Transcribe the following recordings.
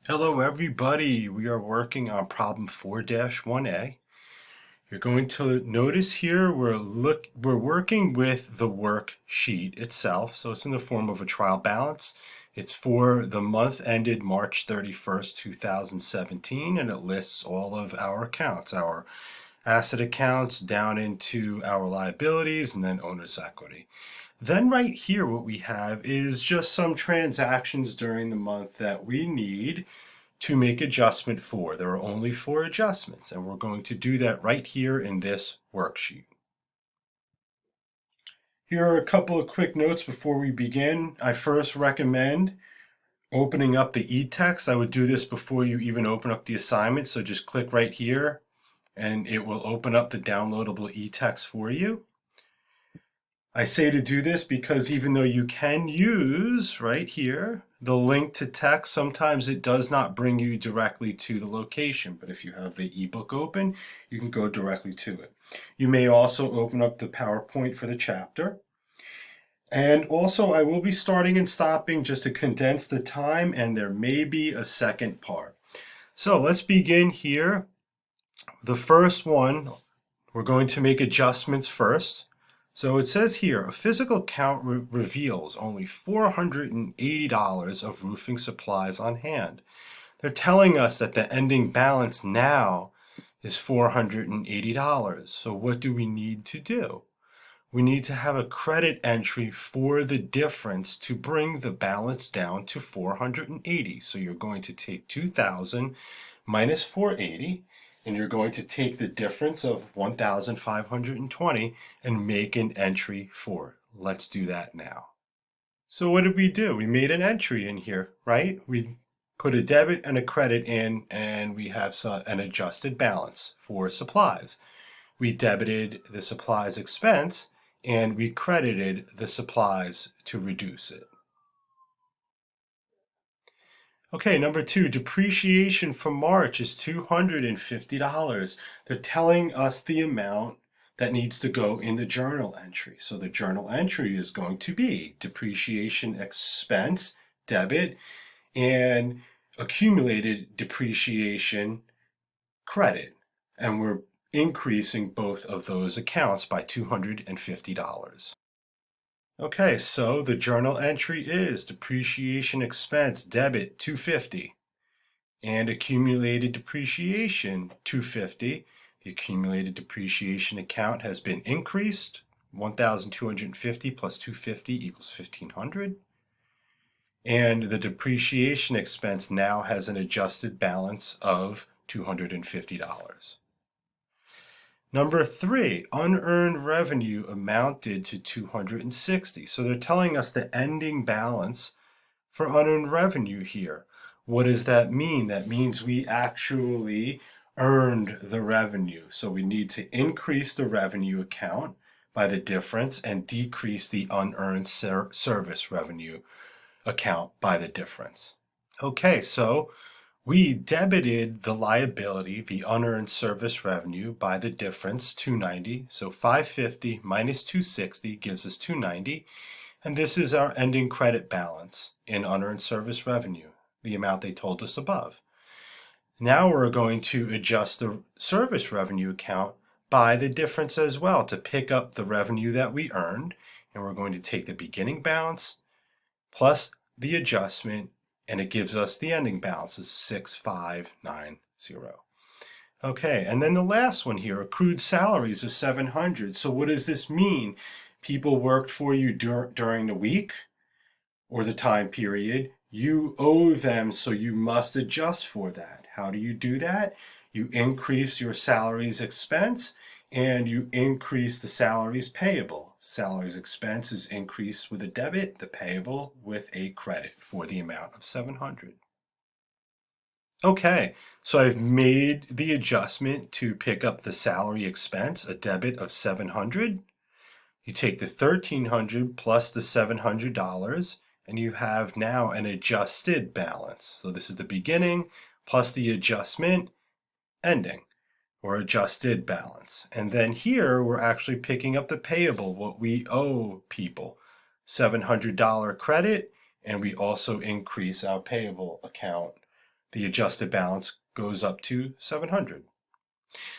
Hello everybody, we are working on problem 4-1A. You're going to notice here we're working with the worksheet itself, so it's in the form of a trial balance. It's for the month ended March 31st, 2017, and it lists all of our accounts, our asset accounts down into our liabilities and then owner's equity. Then right here what we have is just some transactions during the month that we need to make adjustment for. There are only 4 adjustments, and we're going to do that right here in this worksheet. Here are a couple of quick notes before we begin. I first recommend opening up the e-text. I would do this before you even open up the assignment, so just click right here and it will open up the downloadable e-text for you. I say to do this because even though you can use right here the link to text, sometimes it does not bring you directly to the location. But if you have the ebook open, you can go directly to it. You may also open up the PowerPoint for the chapter. And also, I will be starting and stopping just to condense the time, and there may be a second part. So let's begin here. The first one, we're going to make adjustments first. So it says here, a physical count reveals only $480 of roofing supplies on hand. They're telling us that the ending balance now is $480. So what do we need to do? We need to have a credit entry for the difference to bring the balance down to 480. So you're going to take 2,000 minus 480, and you're going to take the difference of 1,520 and make an entry for it. Let's do that now. So what did we do? We made an entry in here, right? We put a debit and a credit in, and we have an adjusted balance for supplies. We debited the supplies expense, and we credited the supplies to reduce it. Okay, number 2, depreciation for March is $250. They're telling us the amount that needs to go in the journal entry. So the journal entry is going to be depreciation expense, debit, and accumulated depreciation, credit. And we're increasing both of those accounts by $250. Okay, so the journal entry is depreciation expense debit $250 and accumulated depreciation $250. The accumulated depreciation account has been increased. 1,250 plus 250 equals 1,500. And the depreciation expense now has an adjusted balance of $250. Number 3, unearned revenue amounted to 260. So they're telling us the ending balance for unearned revenue here. What does that mean? That means we actually earned the revenue. So we need to increase the revenue account by the difference and decrease the unearned service revenue account by the difference. Okay, so we debited the liability, the unearned service revenue, by the difference, 290. So 550 minus 260 gives us 290. And this is our ending credit balance in unearned service revenue, the amount they told us above. Now we're going to adjust the service revenue account by the difference as well to pick up the revenue that we earned. And we're going to take the beginning balance plus the adjustment, and it gives us the ending balance is 6590. Okay, and then the last one here, accrued salaries of 700. So what does this mean? People worked for you during the week or the time period. You owe them, so you must adjust for that. How do you do that? You increase your salaries expense and you increase the salaries payable. Salaries expense is increased with a debit, the payable with a credit for the amount of 700. Okay, so I've made the adjustment to pick up the salary expense, a debit of 700. You take the 1,300 plus the $700, and you have now an adjusted balance. So this is the beginning plus the adjustment ending, or adjusted balance. And then here we're actually picking up the payable, what we owe people, $700 credit, and we also increase our payable account the adjusted balance goes up to 700.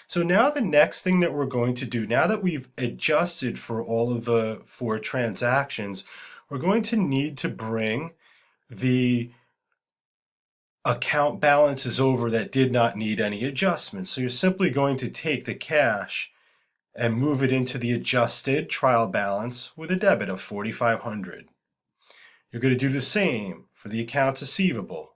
So now the next thing that we're going to do, now that we've adjusted for all of the 4 transactions, we're going to need to bring the account balances over that did not need any adjustments. So you're simply going to take the cash and move it into the adjusted trial balance with a debit of $4,500. You're going to do the same for the accounts receivable.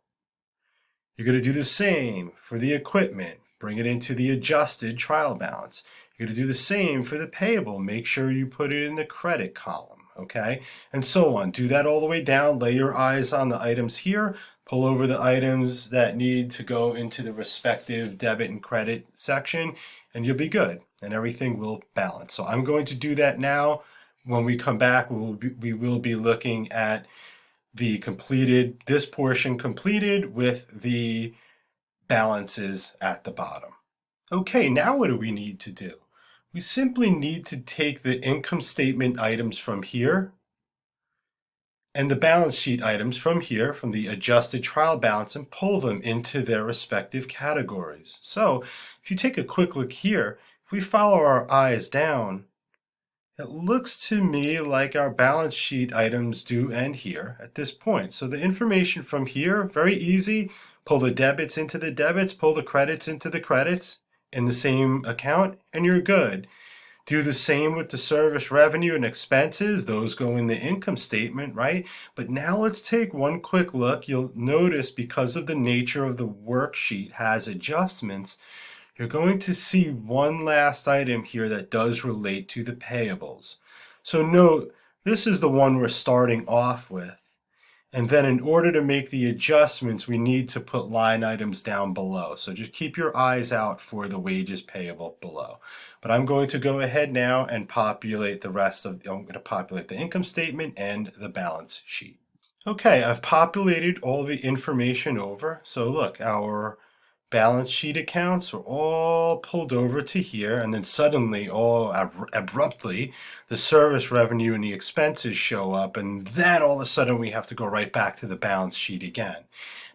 You're going to do the same for the equipment. Bring it into the adjusted trial balance. You're going to do the same for the payable. Make sure you put it in the credit column, okay? And so on. Do that all the way down. Lay your eyes on the items here. Pull over the items that need to go into the respective debit and credit section, and you'll be good, and everything will balance. So I'm going to do that now. When we come back, we will be looking at the completed, this portion completed with the balances at the bottom. Okay, now what do we need to do? We simply need to take the income statement items from here and the balance sheet items from here, from the adjusted trial balance, and pull them into their respective categories. So if you take a quick look here, if we follow our eyes down, it looks to me like our balance sheet items do end here at this point. So the information from here, very easy. Pull the debits into the debits, pull the credits into the credits in the same account, and you're good. Do the same with the service revenue and expenses. Those go in the income statement, right? But now let's take one quick look. You'll notice because of the nature of the worksheet has adjustments, you're going to see one last item here that does relate to the payables. So note, this is the one we're starting off with. And then in order to make the adjustments, we need to put line items down below. So just keep your eyes out for the wages payable below. But I'm going to go ahead now and populate the rest of, I'm going to populate the income statement and the balance sheet. Okay, I've populated all the information over. So look, our balance sheet accounts are all pulled over to here, and then suddenly, all abruptly, the service revenue and the expenses show up, and then all of a sudden we have to go right back to the balance sheet again.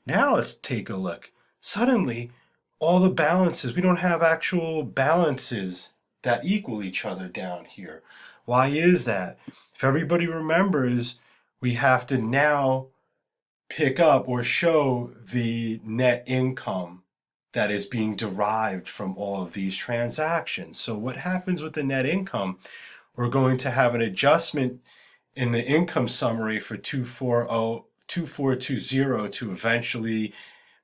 Now let's take a look. Suddenly, all the balances, we don't have actual balances that equal each other down here. Why is that? If everybody remembers, we have to now pick up or show the net income that is being derived from all of these transactions. So what happens with the net income? We're going to have an adjustment in the income summary for 2420 to eventually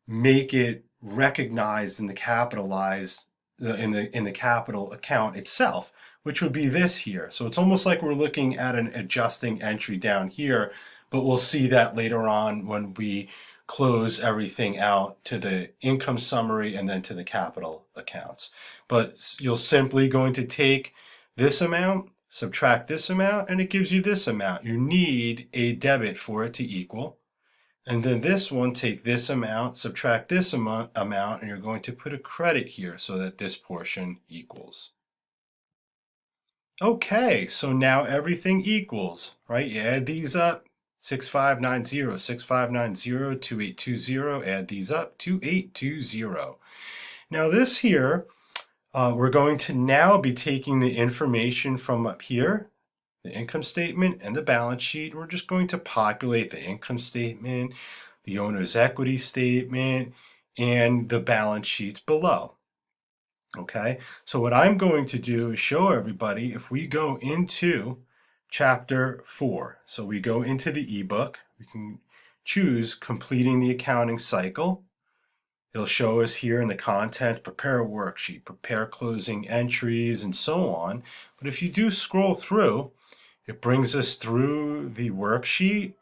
make it recognized in the capitalized in the capital account itself, which would be this here. So it's almost like we're looking at an adjusting entry down here, but we'll see that later on when we close everything out to the income summary and then to the capital accounts. But you're simply going to take this amount, subtract this amount, and it gives you this amount. You need a debit for it to equal. And then this one, take this amount, subtract this amount, and you're going to put a credit here so that this portion equals. Okay, so now everything equals, right? You add these up. 6590, 6590, 2820, add these up, 2820. Now this here, we're going to now be taking the information from up here, the income statement and the balance sheet. We're just going to populate the income statement, the owner's equity statement, and the balance sheets below. Okay, so what I'm going to do is show everybody, if we go into Chapter 4. So we go into the ebook. We can choose completing the accounting cycle. It'll show us here in the content, prepare a worksheet, prepare closing entries, and so on. But if you do scroll through, it brings us through the worksheet,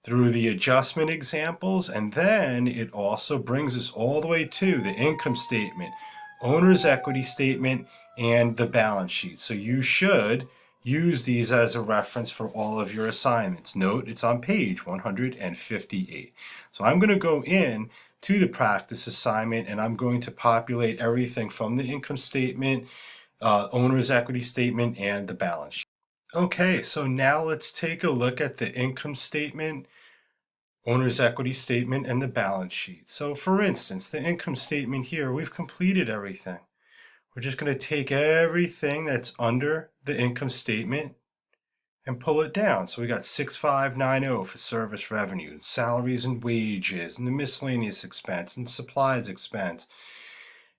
through the adjustment examples, and then it also brings us all the way to the income statement, owner's equity statement, and the balance sheet. So you should use these as a reference for all of your assignments. Note, it's on page 158. So I'm going to go in to the practice assignment, and I'm going to populate everything from the income statement, owner's equity statement, and the balance sheet. Okay, so now let's take a look at the income statement, owner's equity statement and the balance sheet. So for instance, the income statement here, we've completed everything. We're just going to take everything that's under the income statement and pull it down. So we got 6590 for service revenue, salaries and wages, and the miscellaneous expense, and supplies expense,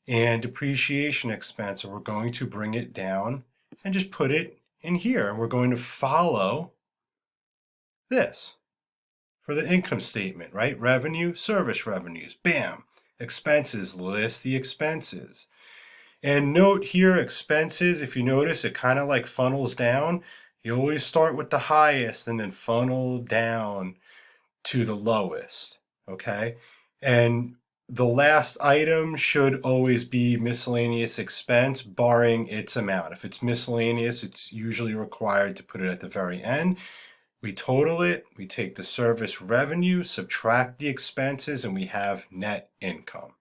and depreciation expense. So we're going to bring it down and just put it in here. And we're going to follow this for the income statement, right? Revenue, service revenues, bam. Expenses, list the expenses. And note here, expenses, if you notice, it kind of like funnels down. You always start with the highest and then funnel down to the lowest, okay? And the last item should always be miscellaneous expense, barring its amount. If it's miscellaneous, it's usually required to put it at the very end. We total it, we take the service revenue, subtract the expenses, and we have net income.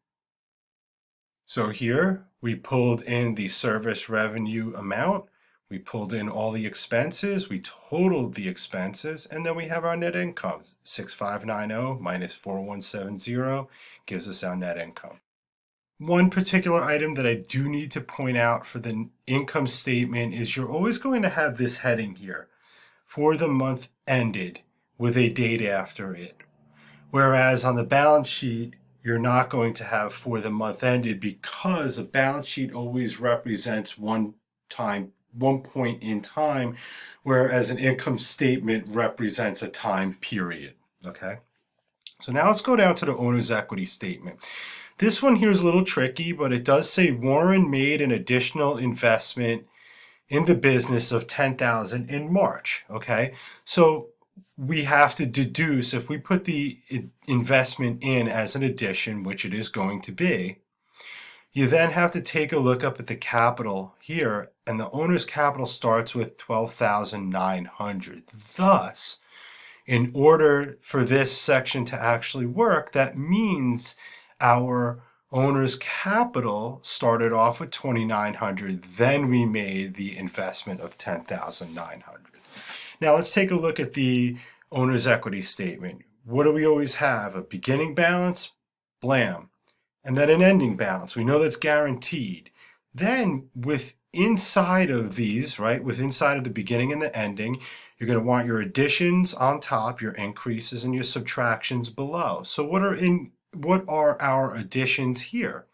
So here we pulled in the service revenue amount, we pulled in all the expenses, we totaled the expenses, and then we have our net income. 6590 minus 4170 gives us our net income. One particular item that I do need to point out for the income statement is you're always going to have this heading here, for the month ended, with a date after it. Whereas on the balance sheet, you're not going to have for the month ended, because a balance sheet always represents one point in time, whereas an income statement represents a time period, okay? So now let's go down to the owner's equity statement. This one here is a little tricky, but it does say Warren made an additional investment in the business of $10,000 in March, okay? So we have to deduce, if we put the investment in as an addition, which it is going to be, you then have to take a look up at the capital here, and the owner's capital starts with $12,900. Thus, in order for this section to actually work, that means our owner's capital started off with $2,900, then we made the investment of $10,900. Now let's take a look at the owner's equity statement. What do we always have? A beginning balance, blam, and then an ending balance. We know that's guaranteed. Then inside of these, right, inside of the beginning and the ending, you're going to want your additions on top, your increases, and your subtractions below. So what are our additions here?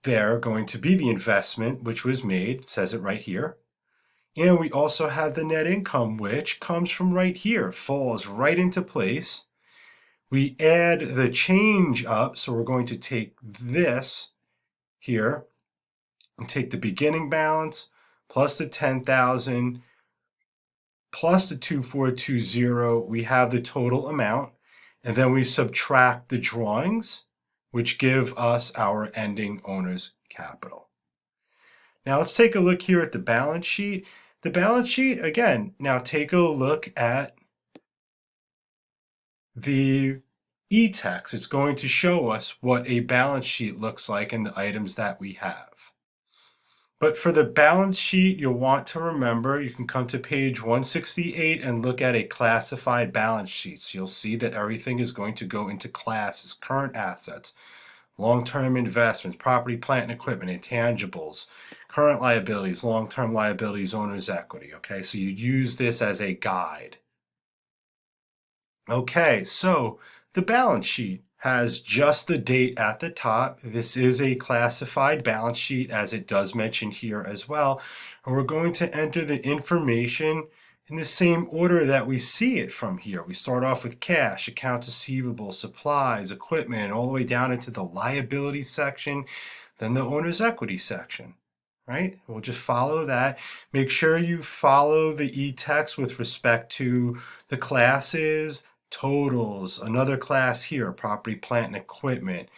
They're going to be the investment, which was made, it says it right here. And we also have the net income, which comes from right here, falls right into place. We add the change up, so we're going to take this here and take the beginning balance plus the 10,000 plus the 2420. We have the total amount, and then we subtract the drawings, which give us our ending owner's capital. Now let's take a look here at the balance sheet. The balance sheet, again, now take a look at the e-text. It's going to show us what a balance sheet looks like and the items that we have. But for the balance sheet, you'll want to remember, you can come to page 168 and look at a classified balance sheet. So you'll see that everything is going to go into classes: current assets, long-term investments, property, plant, and equipment, intangibles, current liabilities, long-term liabilities, owner's equity. Okay, so you use this as a guide. Okay, so the balance sheet has just the date at the top. This is a classified balance sheet, as it does mention here as well. And we're going to enter the information in the same order that we see it from here. We start off with cash, accounts receivable, supplies, equipment, all the way down into the liability section, then the owner's equity section, right? We'll just follow that. Make sure you follow the e-text with respect to the classes, totals, another class here, property, plant, and equipment,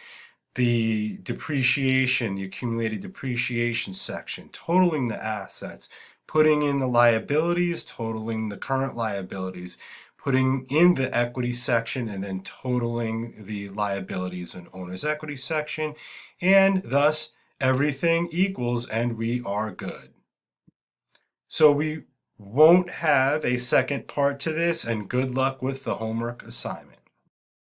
the depreciation, the accumulated depreciation section, totaling the assets, putting in the liabilities, totaling the current liabilities, putting in the equity section, and then totaling the liabilities and owner's equity section, and thus everything equals, and we are good. So we won't have a second part to this, and good luck with the homework assignment.